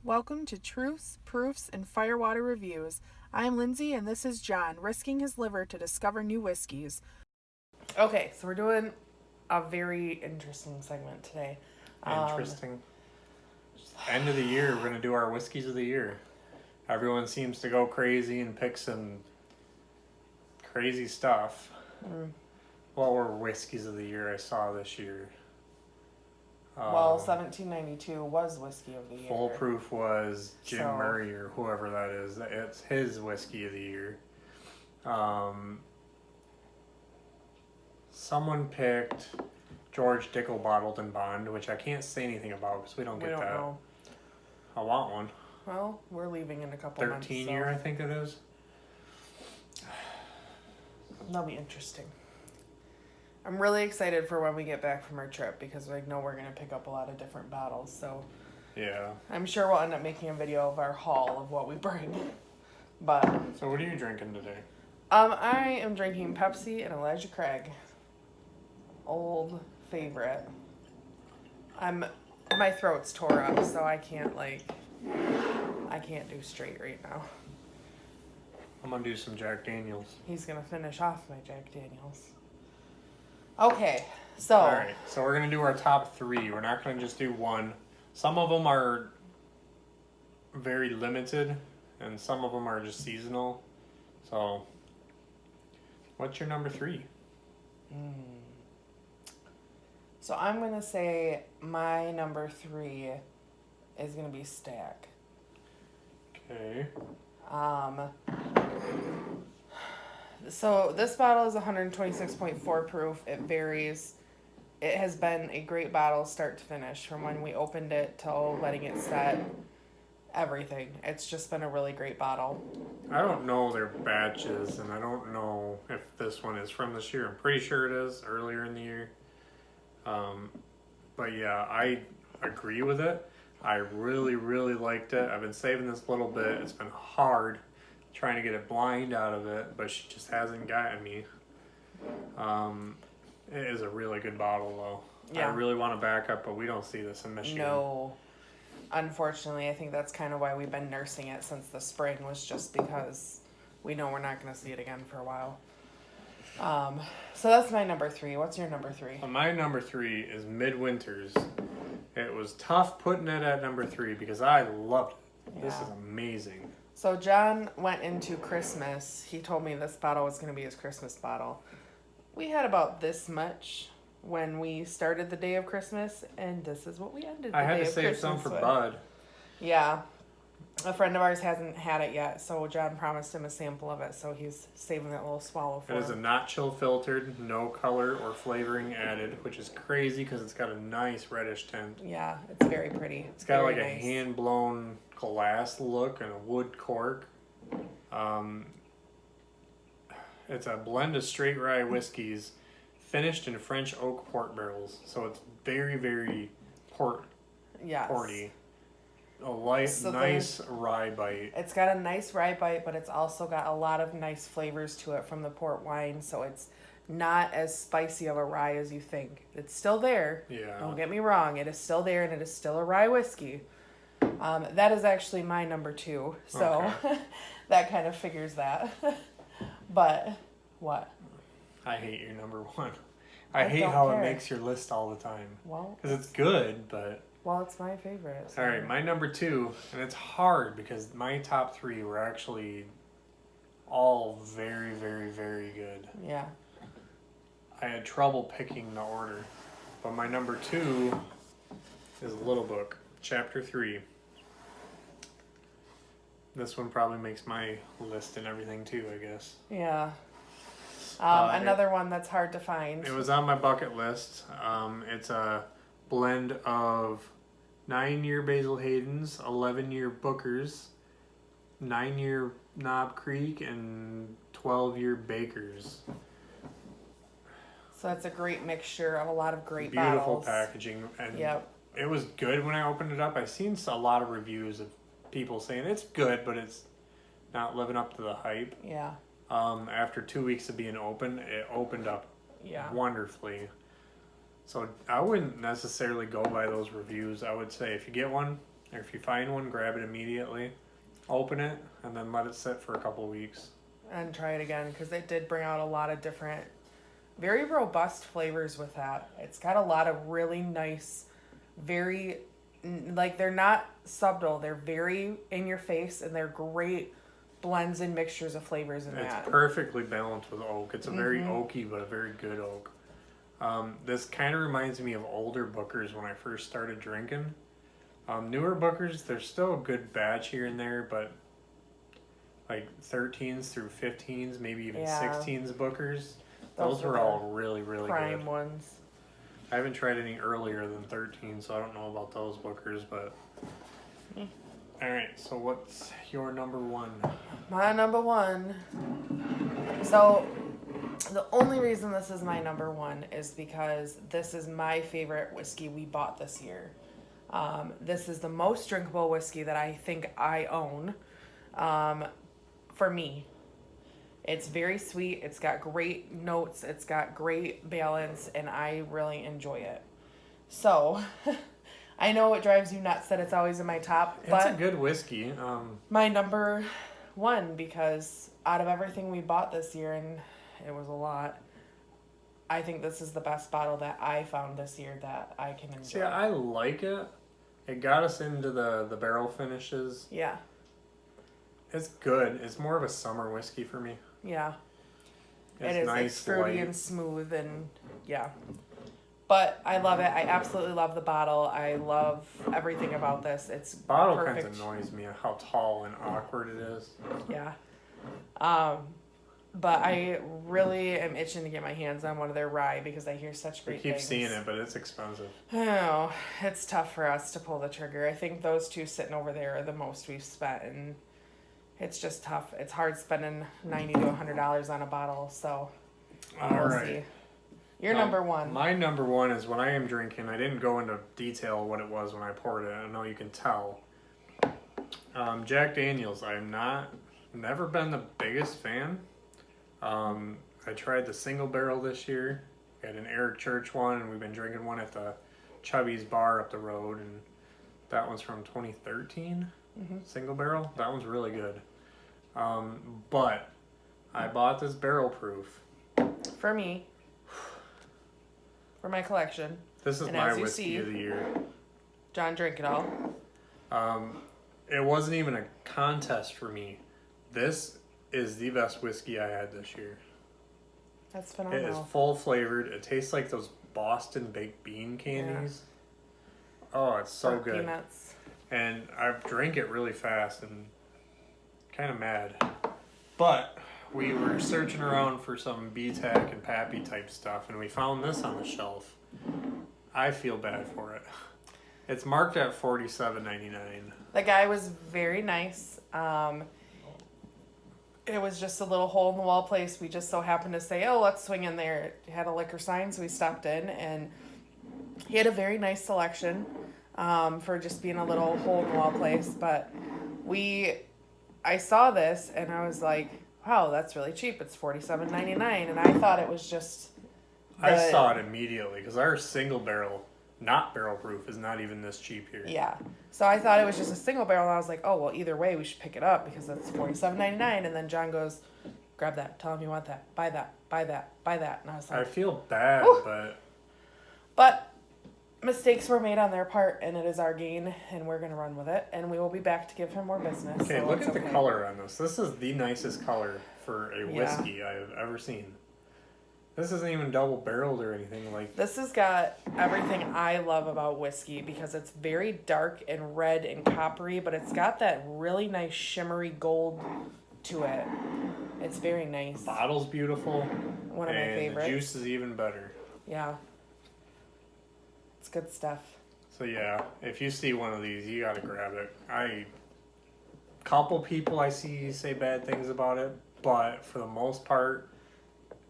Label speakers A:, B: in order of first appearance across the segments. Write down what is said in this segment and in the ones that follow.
A: Welcome to Truths, Proofs, and Firewater Reviews. I'm Lindsay, and this is John, risking his liver to discover new whiskeys. Okay, so we're doing a very interesting segment today.
B: Interesting. End of the year, we're going to do our Whiskies of the Year. Everyone seems to go crazy and pick some crazy stuff. What were Whiskies of the Year I saw this year?
A: 1792 was Whiskey of the Year.
B: Foolproof was Jim Murray or whoever that is. It's his Whiskey of the Year. Someone picked George Dickel Bottled and Bond, which I can't say anything about because we don't get that.
A: Know.
B: I want one.
A: Well, we're leaving in a couple months.
B: 13 year, I think it is.
A: That'll be interesting. I'm really excited for when we get back from our trip because I know we're going to pick up a lot of different bottles. So
B: yeah,
A: I'm sure we'll end up making a video of our haul of what we bring. But
B: so what are you drinking today?
A: I am drinking Pepsi and Elijah Craig. Old favorite. My throat's tore up, so I can't do straight right now.
B: I'm gonna do some Jack Daniels.
A: He's gonna finish off my Jack Daniels. Okay, so.
B: All right, so we're gonna do our top three. We're not gonna just do one. Some of them are very limited, and some of them are just seasonal. So, what's your number three?
A: So I'm gonna say my number three is gonna be Stack.
B: Okay.
A: So this bottle is 126.4 proof. It varies. It has been a great bottle start to finish from when we opened it till letting it set. Everything. It's just been a really great bottle.
B: I don't know their batches, and I don't know if this one is from this year. I'm pretty sure it is earlier in the year. But yeah, I agree with it. I really, really liked it. I've been saving this little bit. It's been hard trying to get it blind out of it, but she just hasn't gotten me. It is a really good bottle, though. Yeah. I really want to back up, but we don't see this in Michigan.
A: No. Unfortunately, I think that's kind of why we've been nursing it since the spring, was just because we know we're not going to see it again for a while. So that's my number three. What's your number three?
B: My number three is Midwinter's. It was tough putting it at number three because I loved it. Yeah. This is amazing.
A: So John went into Christmas. He told me this bottle was going to be his Christmas bottle. We had about this much when we started the day of Christmas, and this is what we ended the day of Christmas with. I had to save some for Bud. Yeah. A friend of ours hasn't had it yet, so John promised him a sample of it, so he's saving that little swallow for him.
B: It is a not chill filtered, no color or flavoring added, which is crazy because it's got a nice reddish tint.
A: Yeah, it's very pretty.
B: It's got very nice. A hand-blown glass look and a wood cork. It's a blend of straight rye whiskeys finished in French oak port barrels, so it's very, very porty. A light, so nice rye bite.
A: It's got a nice rye bite, but it's also got a lot of nice flavors to it from the port wine, so it's not as spicy of a rye as you think. It's still there. Yeah. Don't get me wrong. It is still there, and it is still a rye whiskey. That is actually my number two, so okay. That kind of figures that. But what?
B: I hate your number one. I hate how it makes your list all the time. Well, because it's good, but...
A: Well, it's my favorite.
B: So. All right, my number two, and it's hard because my top three were actually all very, very, very good. Yeah. I had trouble picking the order, but my number two is Little Book, Chapter 3. This one probably makes my list and everything too, I guess.
A: Yeah. Another one that's hard to find.
B: It was on my bucket list. It's a blend of 9-year Basil Hayden's, 11-year Booker's, 9-year Knob Creek, and 12-year Baker's.
A: So it's a great mixture of a lot of great
B: Beautiful
A: bottles.
B: Packaging. And it was good when I opened it up. I've seen a lot of reviews of people saying it's good, but it's not living up to the hype. Yeah. After 2 weeks of being open, it opened up wonderfully. So I wouldn't necessarily go by those reviews. I would say if you get one, Or if you find one, grab it immediately, open it, and then let it sit for a couple weeks.
A: And try it again, because it did bring out a lot of different, very robust flavors with that. It's got a lot of really nice, very, like, they're not subtle. They're very in your face, and they're great blends and mixtures of flavors in that.
B: It's perfectly balanced with oak. It's a very oaky, but a very good oak. This kind of reminds me of older Bookers when I first started drinking. Newer Bookers, there's still a good batch here and there, but like 13s through 15s, maybe even 16s Bookers, those were all really, really
A: prime
B: good.
A: Ones.
B: I haven't tried any earlier than 13, so I don't know about those Bookers, but... All right, so what's your number one?
A: My number one. So, the only reason this is my number one is because this is my favorite whiskey we bought this year. This is the most drinkable whiskey that I think I own. For me, it's very sweet. It's got great notes. It's got great balance, and I really enjoy it. So, I know it drives you nuts that it's always in my top, but
B: it's a good whiskey.
A: My number one, because out of everything we bought this year, and it was a lot, I think this is the best bottle that I found this year that I can enjoy.
B: See, I like it. It got us into the barrel finishes.
A: Yeah.
B: It's good. It's more of a summer whiskey for me.
A: Yeah.
B: It's
A: it is.
B: nice,
A: It's fruity
B: light.
A: and smooth, and yeah. But I love it. I absolutely love the bottle. I love everything about this. It's
B: bottle
A: perfect.
B: kind of annoys me how tall and awkward it is.
A: Yeah. But I really am itching to get my hands on one of their rye because I hear such great things.
B: I keep seeing it, but it's expensive.
A: Oh, it's tough for us to pull the trigger. I think those two sitting over there are the most we've spent, and it's just tough. It's hard spending $90 to $100 on a bottle, so we'll
B: right.
A: see. Your number one.
B: My number one is when I am drinking. I didn't go into detail what it was when I poured it. I know you can tell. Jack Daniels. Never been the biggest fan. I tried the single barrel this year. Got an Eric Church one, and we've been drinking one at the Chubby's bar up the road, and that one's from 2013. Single barrel. That one's really good. But I bought this barrel proof
A: for me. For my collection.
B: This is my whiskey of the year.
A: John drank it all.
B: It wasn't even a contest for me. This is the best whiskey I had this year.
A: That's phenomenal.
B: It is full flavored. It tastes like those Boston baked bean candies. Yeah. Oh, it's so good.
A: Peanuts.
B: And I drank it really fast and kind of mad. But we were searching around for some BTAC and Pappy type stuff, and we found this on the shelf. I feel bad for it. It's marked at $47.99.
A: The guy was very nice. It was just a little hole in the wall place. We just so happened to say, oh, let's swing in there. It had a liquor sign, so we stopped in, and he had a very nice selection for just being a little hole in the wall place. But I saw this, and I was like, wow, that's really cheap. It's $47.99, and I thought it was just...
B: I saw it immediately, because our single barrel, not barrel proof, is not even this cheap here.
A: Yeah. So I thought it was just a single barrel, and I was like, oh, well, either way, we should pick it up, because that's $47.99, and then John goes, grab that, tell him you want that, buy that, buy that, buy that, and I was like...
B: I feel bad,
A: whew. But mistakes were made on their part, and it is our gain, and we're going to run with it, and we will be back to give him more business.
B: Okay, look at the color on this. This is the nicest color for a whiskey I have ever seen. This isn't even double barreled or anything like.
A: This has got everything I love about whiskey because it's very dark and red and coppery, but it's got that really nice shimmery gold to it. It's very nice.
B: The bottle's beautiful.
A: One of my favorites.
B: The juice is even better.
A: Yeah. It's good stuff.
B: So yeah, if you see one of these, you gotta grab it. Couple people I see say bad things about it, but for the most part,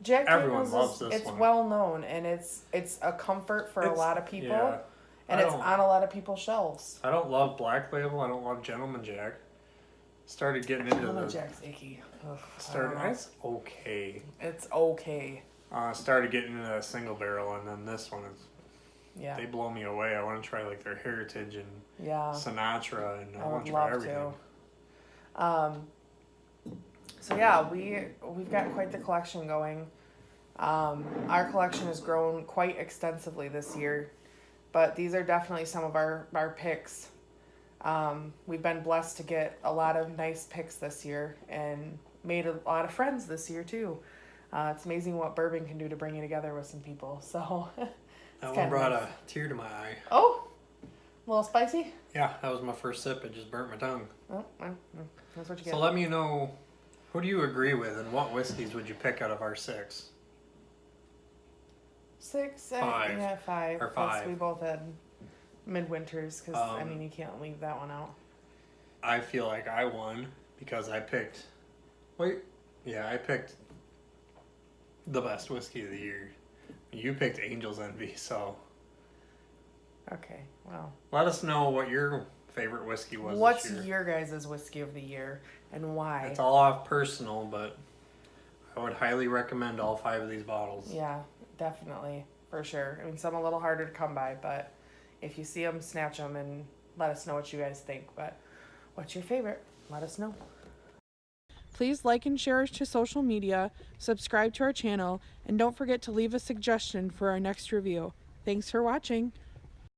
A: Jack
B: everyone
A: Daniels
B: loves this
A: it's
B: one.
A: well known, and it's a comfort for a lot of people, and it's on a lot of people's shelves.
B: I don't love Black Label. I don't love Gentleman Jack. Started getting into
A: Gentleman Jack's icky. Ugh,
B: it's okay.
A: It's okay.
B: Started getting into a single barrel, and then this one is they blow me away. I want to try like their Heritage and Sinatra, and I want to
A: try
B: everything.
A: So yeah, we've got quite the collection going. Our collection has grown quite extensively this year, but these are definitely some of our picks. We've been blessed to get a lot of nice picks this year and made a lot of friends this year too. It's amazing what bourbon can do to bring you together with some people. So
B: that one brought a tear to my eye.
A: Oh, a little spicy?
B: Yeah, that was my first sip. It just burnt my tongue.
A: Oh, that's what you get.
B: So let me know, who do you agree with, and what whiskeys would you pick out of our 6?
A: 6?
B: 5.
A: Yeah, 5.
B: Or 5.
A: We both had midwinters, because, you can't leave that one out.
B: I feel like I won because I picked... I picked the best whiskey of the year. You picked Angel's Envy, so...
A: Okay, well...
B: Let us know what your favorite whiskey was
A: What's
B: this year.
A: your guys' whiskey of the year, and why?
B: It's all off personal, but I would highly recommend all 5 of these bottles.
A: Yeah, definitely, for sure. I mean, some a little harder to come by, but if you see them, snatch them and let us know what you guys think. But what's your favorite? Let us know. Please like and share us to social media, subscribe to our channel, and don't forget to leave a suggestion for our next review. Thanks for watching.